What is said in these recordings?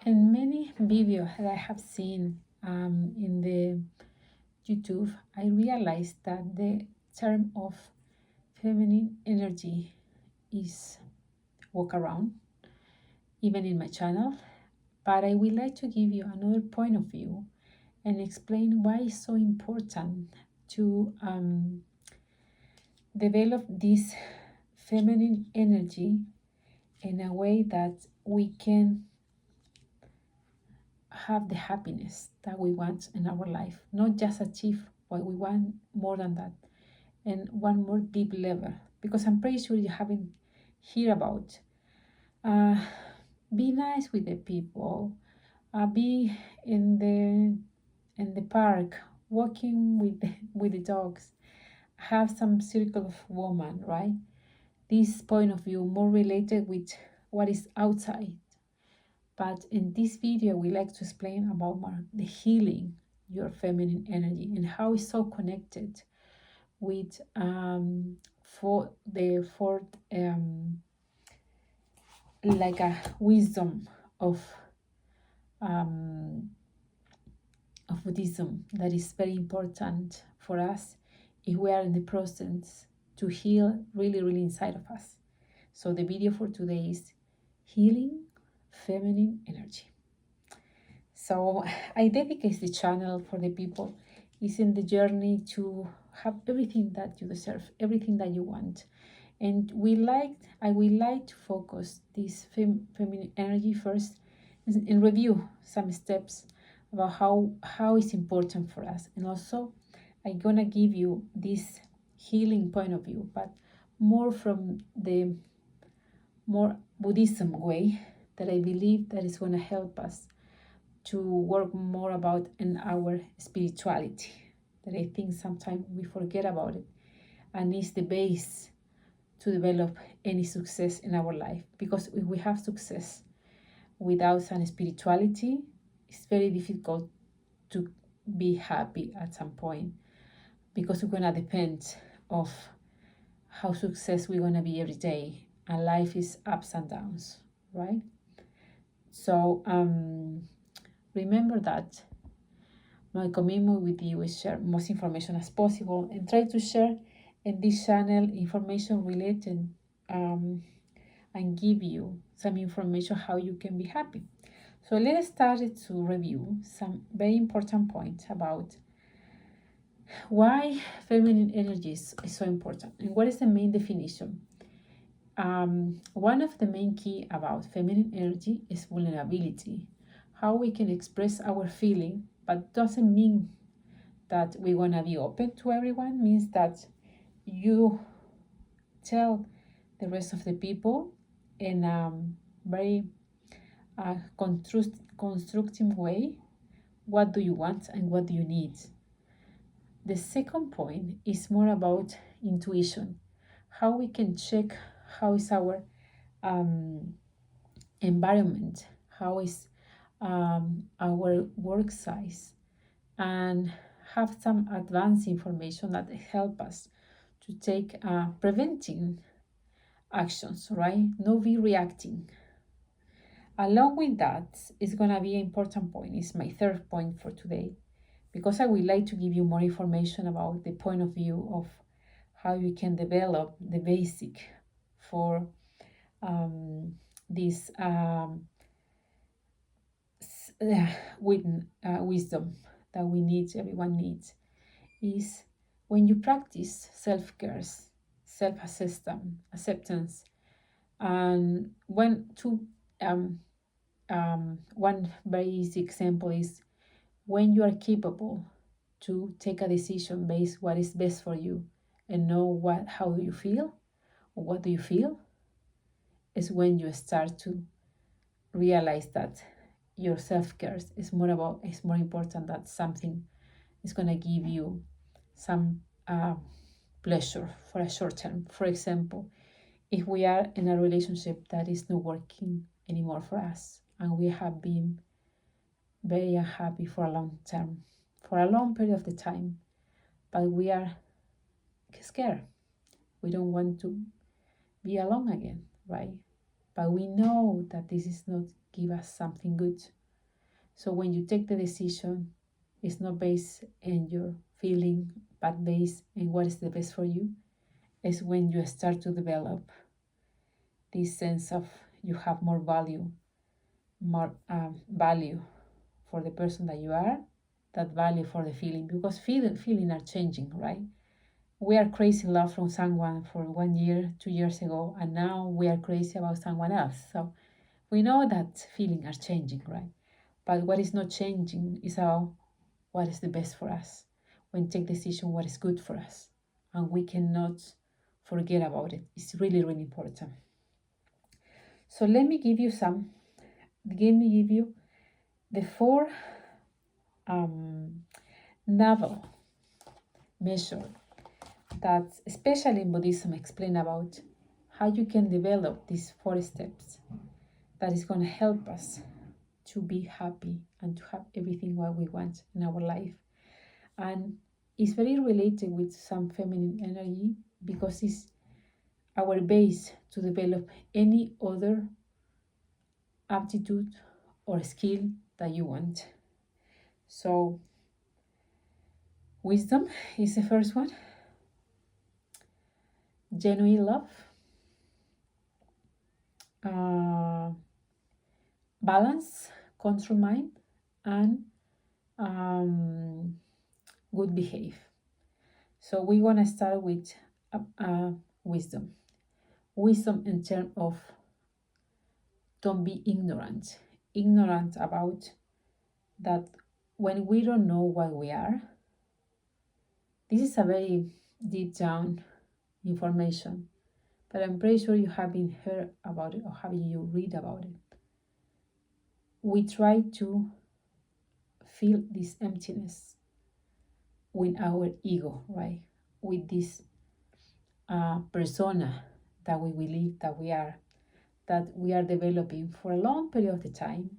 In many videos that I have seen in the YouTube, I realized that the term of feminine energy is walk around, even in my channel. But I would like to give you another point of view and explain why it's so important to develop this feminine energy in a way that we can have the happiness that we want in our life, not just achieve what we want, more than that, and one more deep level. Because I'm pretty sure you haven't heard about uh, be nice with the people, be in the park walking with the dogs, have some circle of woman, right? This point of view more related with what is outside. But in this video, we like to explain about more the healing your feminine energy and how it's so connected with for the fourth like a wisdom um, of Buddhism that is very important for us if we are in the process to heal really inside of us. So the video for today is healing feminine energy. So I dedicate the channel for the people is in the journey to have everything that you deserve, everything that you want. And I would like to focus this feminine energy first and review some steps about how it's important for us. And also I'm gonna give you this healing point of view, but more from the more Buddhism way that I believe that is gonna help us to work more about in our spirituality, that I think sometimes we forget about it, and it's the base to develop any success in our life. Because if we have success without some spirituality, it's very difficult to be happy at some point, because we're gonna depend of how success we're gonna be every day, and life is ups and downs, right? So remember that my commitment with you is share most information as possible and try to share in this channel information related and give you some information how you can be happy. So let's start to review some very important points about why feminine energy is so important and what is the main definition. One of the main key about feminine energy is vulnerability, how we can express our feeling, but doesn't mean that we want to be open to everyone. Means that you tell the rest of the people in a very constructive way what do you want and what do you need. The second point is more about intuition, how we can check how is our environment, how is our work size, and have some advanced information that help us to take preventing actions, right? Not be reacting. Along with that, is gonna be an important point, is my third point for today, because I would like to give you more information about the point of view of how you can develop the basic for this wisdom that we need, everyone needs, is when you practice self-care, acceptance, and one very easy example is when you are capable to take a decision based what is best for you and know how do you feel or what do you feel, is when you start to realize that your self-care is more important than something is going to give you some pleasure for a short term. For example, if we are in a relationship that is not working anymore for us and we have been very unhappy for a long term, for a long period of the time, but we are scared, we don't want to be alone again, right? but we know that this is not give us something good. So when you take the decision, it's not based on your feeling, but based on what is the best for you. Is when you start to develop this sense of you have more value for the person that you are, that value for the feeling, because feeling are changing, right? We are crazy in love from someone for 1 year, 2 years ago, and now we are crazy about someone else. So we know that feelings are changing, right? But what is not changing is what is the best for us. When take decision, what is good for us, and we cannot forget about it. It's really, really important. So let me give you the four navel measure that, especially in Buddhism, explain about how you can develop these 4 steps that is going to help us to be happy and to have everything what we want in our life. And it's very related with some feminine energy, because it's our base to develop any other aptitude or skill that you want. So wisdom is the first one. Genuine love. Balance, control mind, and good behave. So we want to start with wisdom. Wisdom in terms of don't be ignorant. Ignorant about that when we don't know what we are. This is a very deep down information, but I'm pretty sure you have been heard about it or have you read about it. We try to fill this emptiness with our ego, right? With this persona that we believe that we are developing for a long period of the time,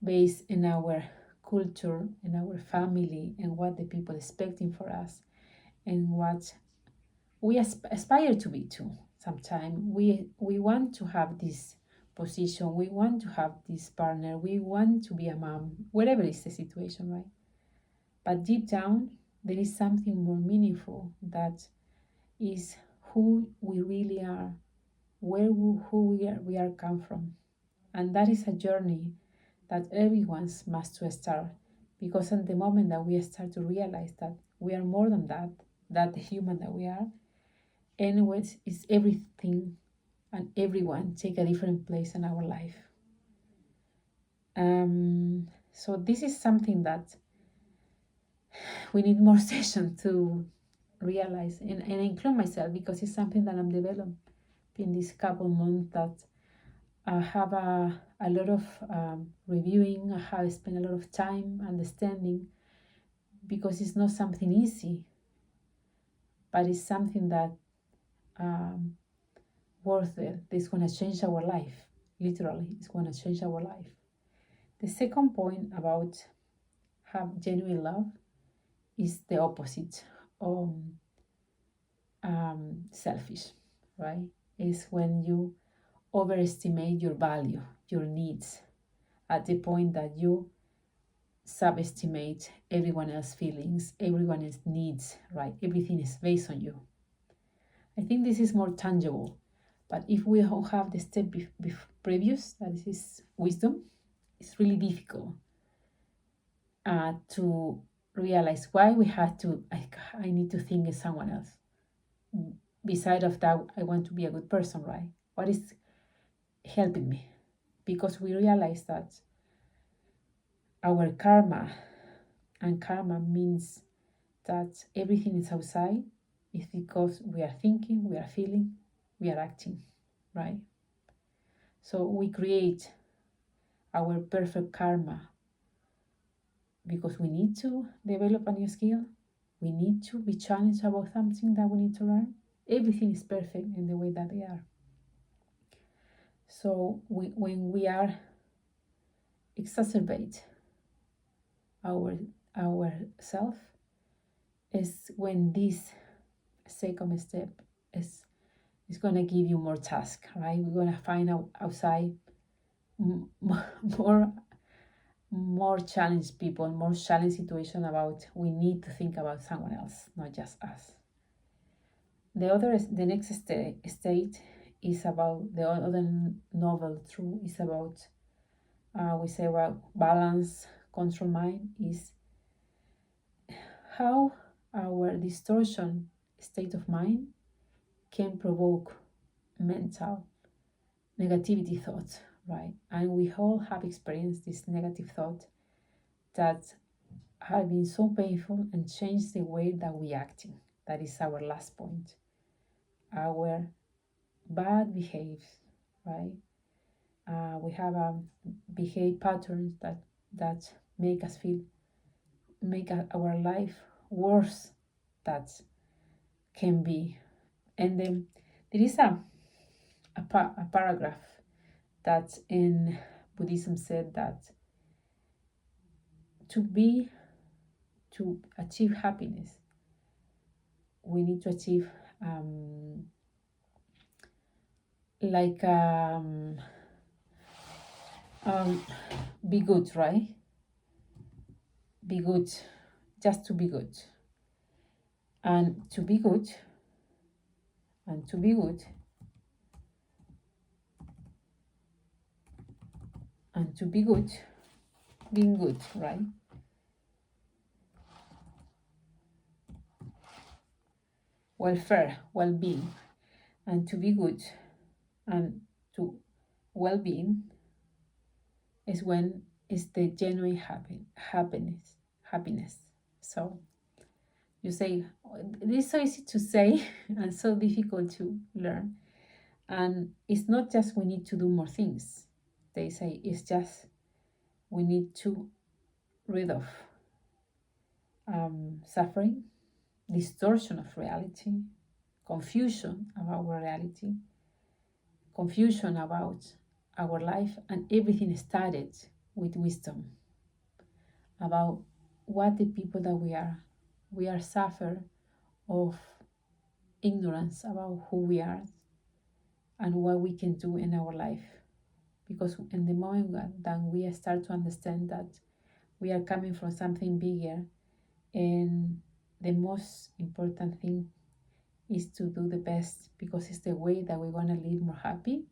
based in our culture, in our family, and what the people expecting for us, and what we aspire to be too. Sometimes we want to have this position, we want to have this partner, we want to be a mom, whatever is the situation, right? But deep down, there is something more meaningful, that is who we really are, who we are come from. And that is a journey that everyone must to start, because at the moment that we start to realize that we are more than that the human that we are, anyways, is everything and everyone take a different place in our life. So this is something that we need more session to realize, and include myself, because it's something that I'm developing this couple months, that I have a lot of reviewing. I have spent a lot of time understanding, because it's not something easy, but it's something that worth it. It's going to change our life. Literally, it's going to change our life. The second point about have genuine love is the opposite of selfish, right? Is when you overestimate your value, your needs, at the point that you subestimate everyone else's feelings, everyone else's needs, right? Everything is based on you. I think this is more tangible, but if we don't have the step previous, that is wisdom, it's really difficult to realize why we have to, I need to think of someone else. Beside of that, I want to be a good person, right? What is helping me? Because we realize that our karma, and karma means that everything is outside, is because we are thinking, we are feeling, we are acting, right? So we create our perfect karma because we need to develop a new skill, we need to be challenged about something that we need to learn. Everything is perfect in the way that they are. So when we are exacerbate our self, is when this second step is it's going to give you more task, right? We're going to find out outside more challenged people, more challenged situation about we need to think about someone else, not just us. The next state is about the other novel true is about we say well balance control mind is how our distortion state of mind can provoke mental negativity thoughts, right? And we all have experienced this negative thought that have been so painful and changed the way that we acting. That is our last point. Our bad behaves, right? We have behave patterns that make us feel make our life worse. That can be, and then there is a paragraph that in Buddhism said that to achieve happiness, we need to achieve like be good, right? Be good, just to be good, and to be good, and to be good, and to be good, being good, right? Welfare, well-being, and to be good, and to well-being is when is the genuine happiness. So you say it is so easy to say and so difficult to learn, and it's not just we need to do more things. They say it's just we need to rid of suffering, distortion of reality, confusion about reality, confusion about our life, and everything started with wisdom about what the people that we are. We are suffer of ignorance about who we are and what we can do in our life. Because in the moment that we start to understand that we are coming from something bigger, and the most important thing is to do the best because it's the way that we're going to live more happy,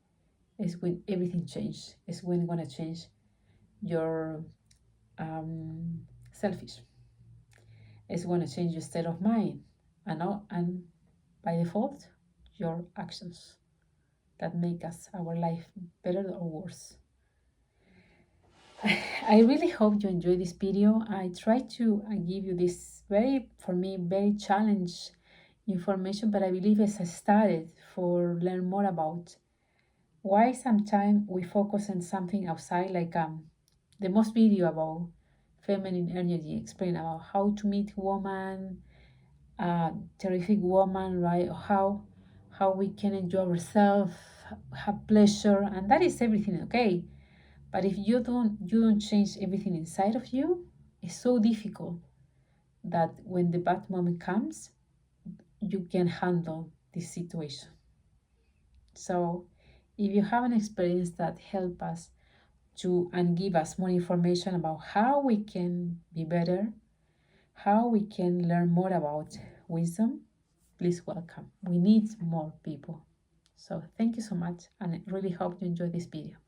is when everything changes. It's when you're going to change your selfish. It's going to change your state of mind, and by default, your actions that make us our life better or worse. I really hope you enjoyed this video. I try to give you this for me, very challenge information, but I believe as I started for learn more about why sometimes we focus on something outside, like the most video about feminine energy, explain about how to meet woman, terrific woman, right? How we can enjoy ourselves, have pleasure, and that is everything okay. But if you don't change everything inside of you, it's so difficult that when the bad moment comes, you can handle this situation. So if you have an experience that help us to and give us more information about how we can be better, how we can learn more about wisdom, please welcome. We need more people. So thank you so much, and I really hope you enjoy this video.